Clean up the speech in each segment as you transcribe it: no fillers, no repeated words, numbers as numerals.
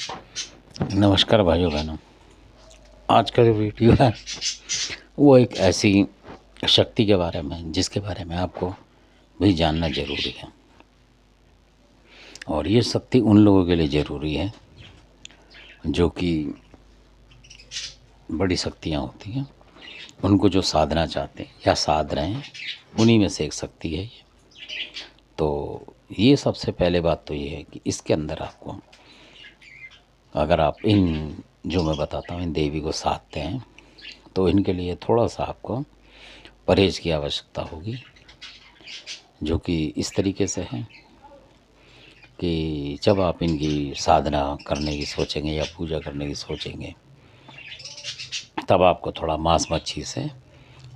नमस्कार भाइयों बहनों। आज का जो वीडियो है वो एक ऐसी शक्ति के बारे में जिसके बारे में आपको भी जानना ज़रूरी है। और ये शक्ति उन लोगों के लिए ज़रूरी है जो कि बड़ी शक्तियाँ होती हैं, उनको जो साधना चाहते हैं या साध रहे हैं, उन्हीं में से एक शक्ति है ये। तो ये सबसे पहले बात तो ये है कि इसके अंदर आपको, अगर आप इन जो मैं बताता हूँ इन देवी को साधते हैं तो इनके लिए थोड़ा सा आपको परहेज़ की आवश्यकता होगी, जो कि इस तरीके से है कि जब आप इनकी साधना करने की सोचेंगे या पूजा करने की सोचेंगे तब आपको थोड़ा मांस मच्छी से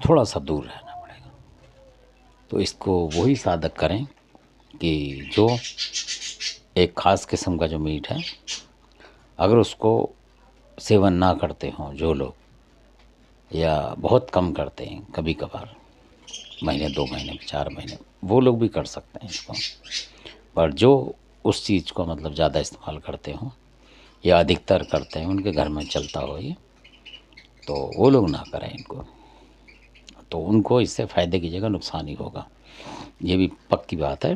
थोड़ा सा दूर रहना पड़ेगा। तो इसको वही साधक करें कि जो एक ख़ास किस्म का जो मीट है, अगर उसको सेवन ना करते हों जो लोग, या बहुत कम करते हैं कभी कभार, महीने 2 महीने 4 महीने, वो लोग भी कर सकते हैं इसको। पर जो उस चीज़ को मतलब ज़्यादा इस्तेमाल करते हों या अधिकतर करते हैं, उनके घर में चलता हो ये, तो वो लोग ना करें इनको। तो उनको इससे फ़ायदे की जगह नुकसान ही होगा, ये भी पक्की बात है।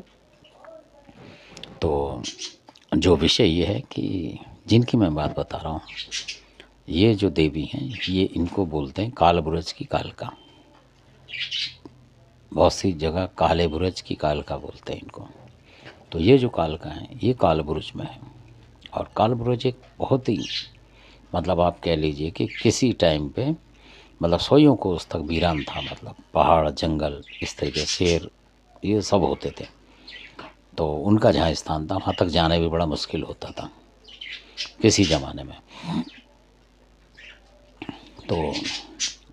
तो जो विषय ये है कि जिनकी मैं बात बता रहा हूँ, ये जो देवी हैं, ये इनको बोलते हैं काल बुरज की कालका। बहुत सी जगह काले बुरज की कालका बोलते हैं इनको। तो ये जो कालका है ये काल बुरुज में है। और काल बुरुज एक बहुत ही मतलब आप कह लीजिए कि किसी टाइम पे मतलब सदियों को उस तक वीरान था, मतलब पहाड़ जंगल इस तरीके शेर ये सब होते थे। तो उनका जहाँ स्थान था वहाँ तक जाना भी बड़ा मुश्किल होता था किसी ज़माने में। तो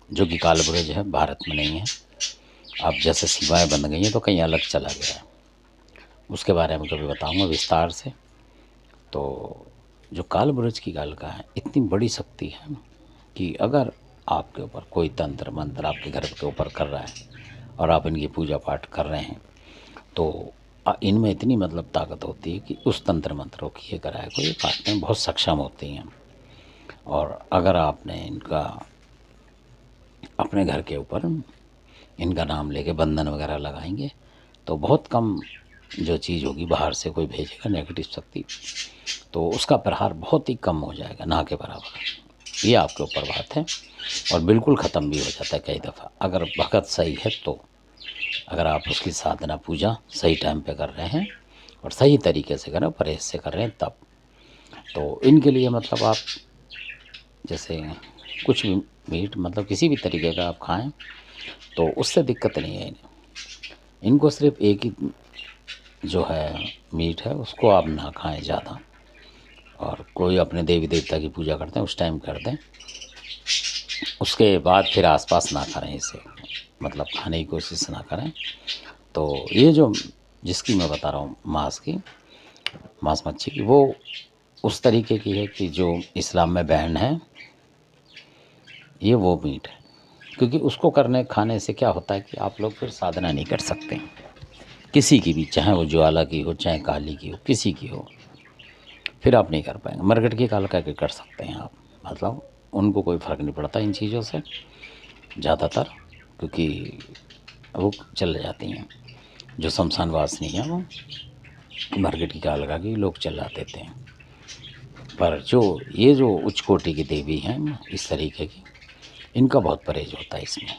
जो कि काल बुरुज है भारत में नहीं है, अब जैसे सीमाएं बन गई हैं तो कहीं अलग चला गया है, उसके बारे में कभी बताऊंगा विस्तार से। तो जो काल बुरुज की कालका है इतनी बड़ी शक्ति है कि अगर आपके ऊपर कोई तंत्र मंत्र आपके घर के ऊपर कर रहा है और आप इनकी पूजा पाठ कर रहे हैं, तो इनमें इतनी मतलब ताकत होती है कि उस तंत्र मंत्रों की ये कराए को ये काटने में बहुत सक्षम होती हैं। और अगर आपने इनका अपने घर के ऊपर इनका नाम लेके बंधन वगैरह लगाएंगे तो बहुत कम जो चीज़ होगी बाहर से कोई भेजेगा नेगेटिव शक्ति, तो उसका प्रहार बहुत ही कम हो जाएगा, ना के बराबर। ये आपके ऊपर बात है और बिल्कुल ख़त्म भी हो जाता है कई दफ़ा अगर भगत सही है तो। अगर आप उसकी साधना पूजा सही टाइम पे कर रहे हैं और सही तरीके से कर रहे हैं, परहेज से कर रहे हैं तब। तो इनके लिए मतलब आप जैसे कुछ भी मीट मतलब किसी भी तरीके का आप खाएं तो उससे दिक्कत नहीं है इन्हें। इनको सिर्फ एक ही जो है मीट है उसको आप ना खाएं ज़्यादा, और कोई अपने देवी देवता की पूजा करते हैं उस टाइम कर दें, उसके बाद फिर आसपास ना करें इसे, मतलब खाने की कोशिश ना करें। तो ये जो जिसकी मैं बता रहा हूँ मांस मच्छी की, वो उस तरीके की है कि जो इस्लाम में बैन है, ये वो मीट है। क्योंकि उसको करने खाने से क्या होता है कि आप लोग फिर साधना नहीं कर सकते किसी की भी, चाहे वो ज्वाला की हो चाहे काली की हो किसी की हो, फिर आप नहीं कर पाएंगे। मरकट की कालका के कर सकते हैं आप, मतलब उनको कोई फ़र्क नहीं पड़ता इन चीज़ों से ज़्यादातर, क्योंकि वो चल जाती हैं। जो शमशान वासनी है वो मरकट की कालका की लोग चला देते हैं। पर जो ये जो उच्च कोटि की देवी हैं इस तरीके की, इनका बहुत परहेज होता है इसमें,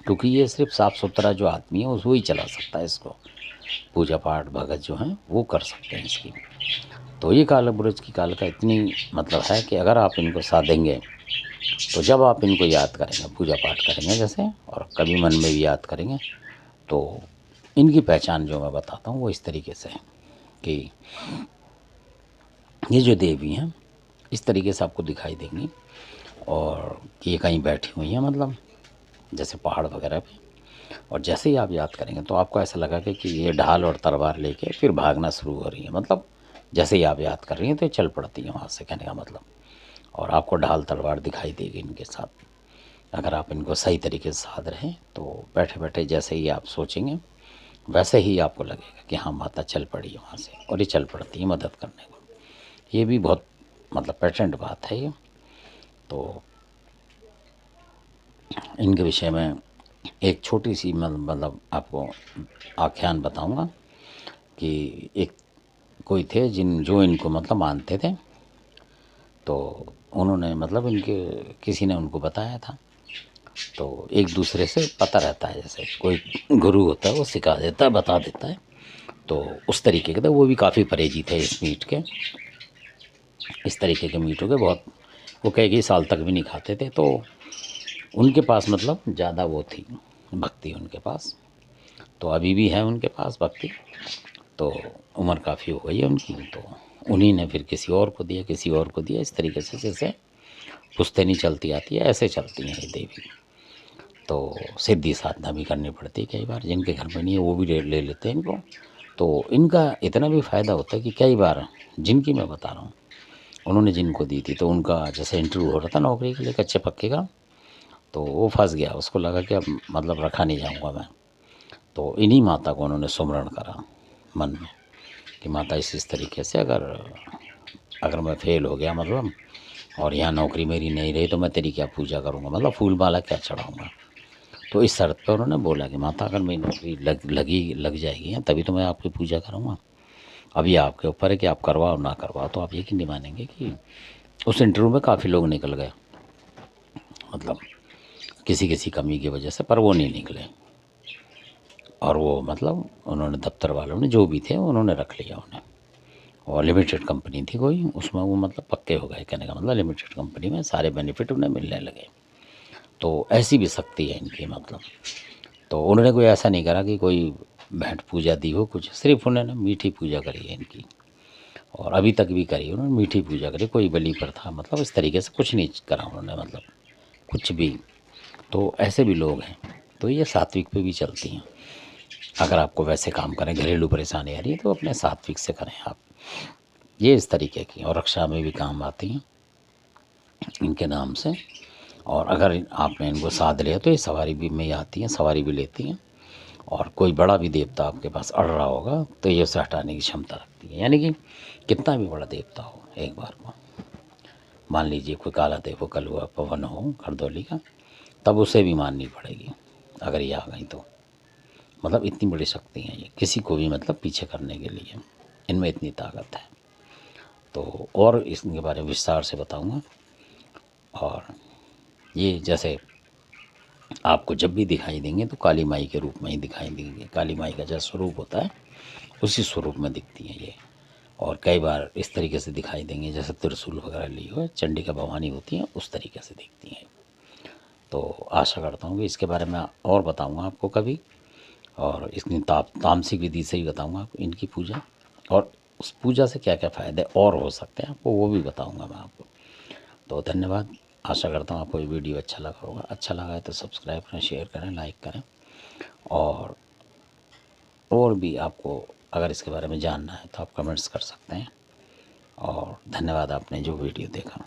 क्योंकि ये सिर्फ साफ़ सुथरा जो आदमी है वो ही चला सकता है इसको। पूजा पाठ भगत जो हैं वो कर सकते हैं इसकी। तो ये काला बुरुज की कालका इतनी मतलब है कि अगर आप इनको साधेंगे तो जब आप इनको याद करेंगे, पूजा पाठ करेंगे जैसे, और कभी मन में भी याद करेंगे, तो इनकी पहचान जो मैं बताता हूँ वो इस तरीके से है कि ये जो देवी हैं इस तरीके से आपको दिखाई देंगी, और ये कहीं बैठी हुई हैं मतलब जैसे पहाड़ वगैरह पे। और जैसे ही आप याद करेंगे तो आपको ऐसा लगा कि ये ढाल और तलवार लेके फिर भागना शुरू हो रही है, मतलब जैसे ही आप याद कर रही हैं तो ये चल पड़ती हैं वहाँ से, कहने का मतलब। और आपको ढाल तलवार दिखाई देगी इनके साथ। अगर आप इनको सही तरीके से साध रहे हैं तो बैठे बैठे जैसे ही आप सोचेंगे वैसे ही आपको लगेगा कि हाँ माता चल पड़ी है वहाँ से, और ये चल पड़ती है मदद करने को। ये भी बहुत मतलब पेटेंट बात है ये। तो इनके विषय में एक छोटी सी मतलब आपको आख्यान बताऊंगा कि एक कोई थे जो इनको मतलब मानते थे, तो उन्होंने मतलब इनके किसी ने उनको बताया था। तो एक दूसरे से पता रहता है, जैसे कोई गुरु होता है वो सिखा देता है, बता देता है। तो उस तरीके के थे, वो भी काफ़ी परहेजी थे इस मीट के, इस तरीके के मीट हो गए बहुत, वो कई साल तक भी नहीं खाते थे। तो उनके पास मतलब ज़्यादा वो थी भक्ति उनके पास, तो अभी भी है उनके पास भक्ति। तो उम्र काफ़ी हो गई है उनकी, तो उन्हीं ने फिर किसी और को दिया, किसी और को दिया, इस तरीके से जैसे पुश्तैनी चलती आती है ऐसे चलती हैं ये देवी। तो सिद्धि साधना भी करनी पड़ती है कई बार, जिनके घर में नहीं है वो भी ले लेते हैं इनको। तो इनका इतना भी फ़ायदा होता है कि कई बार जिनकी मैं बता रहा हूँ, उन्होंने जिनको दी थी, तो उनका जैसे इंटरव्यू हो रहा था नौकरी के लिए कच्चे पक्के का, तो वो फंस गया, उसको लगा कि अब मतलब रखा नहीं जाऊँगा मैं। तो इन्हीं माता को उन्होंने सुमरण करा मन में कि माता इस तरीके से अगर मैं फ़ेल हो गया मतलब, और यहाँ नौकरी मेरी नहीं रही, तो मैं तेरी क्या पूजा करूँगा, मतलब फूल माला क्या चढ़ाऊँगा। तो इस शर्त पे उन्होंने बोला कि माता अगर मेरी नौकरी लग जाएगी तभी तो मैं आपकी पूजा करूँगा। अब ये आपके ऊपर है कि आप करवाओ ना करवाओ। तो आप यकीन नहीं मानेंगे कि उस इंटरव्यू में काफ़ी लोग निकल गए, मतलब किसी किसी कमी की वजह से, पर वो नहीं निकले। और वो मतलब उन्होंने दफ्तर वालों ने जो भी थे उन्होंने रख लिया उन्हें, और लिमिटेड कंपनी थी कोई, उसमें वो मतलब पक्के हो गए। कहने का मतलब लिमिटेड कंपनी में सारे बेनिफिट उन्हें मिलने लगे। तो ऐसी भी शक्ति है इनकी मतलब। तो उन्होंने कोई ऐसा नहीं करा कि कोई भेंट पूजा दी हो कुछ, सिर्फ उन्होंने मीठी पूजा करी है इनकी, और अभी तक भी करी उन्होंने मीठी पूजा करी, कोई बलि प्रथा मतलब इस तरीके से कुछ नहीं करा उन्होंने, मतलब कुछ भी। तो ऐसे भी लोग हैं। तो ये सात्विक पे भी चलती हैं। अगर आपको वैसे काम करें, घरेलू परेशानी आ रही है तो अपने सात्विक से करें आप, ये इस तरीके की। और रक्षा में भी काम आती हैं इनके नाम से। और अगर आपने इनको साध लिया तो ये सवारी भी में आती हैं, सवारी भी लेती हैं। और कोई बड़ा भी देवता आपके पास अड़ रहा होगा तो ये उसे हटाने की क्षमता रखती है। यानी कि कितना भी बड़ा देवता हो, एक बार को मान लीजिए कोई काला देव कलुआ पवन हो खरदौली का, तब उसे भी माननी पड़ेगी अगर ये आ गई तो। मतलब इतनी बड़ी शक्ति है ये, किसी को भी मतलब पीछे करने के लिए इनमें इतनी ताकत है। तो और इसके बारे में विस्तार से बताऊंगा। और ये जैसे आपको जब भी दिखाई देंगे तो काली माई के रूप में ही दिखाई देंगे। काली माई का जैसा स्वरूप होता है उसी स्वरूप में दिखती हैं ये। और कई बार इस तरीके से दिखाई देंगे जैसे त्रिशूल वगैरह ली हो, चंडिका भवानी होती हैं उस तरीके से दिखती हैं। तो आशा करता हूँ कि इसके बारे में और बताऊँगा आपको कभी, और इसकी तामसिक विधि से ही बताऊँगा आपको इनकी पूजा, और उस पूजा से क्या क्या फ़ायदे और हो सकते हैं आपको वो भी बताऊँगा मैं आपको। तो धन्यवाद। आशा करता हूँ आपको ये वीडियो अच्छा लगा होगा। अच्छा लगा है तो सब्सक्राइब करें, शेयर करें, लाइक करें। और भी आपको अगर इसके बारे में जानना है तो आप कमेंट्स कर सकते हैं। और धन्यवाद आपने जो वीडियो देखा।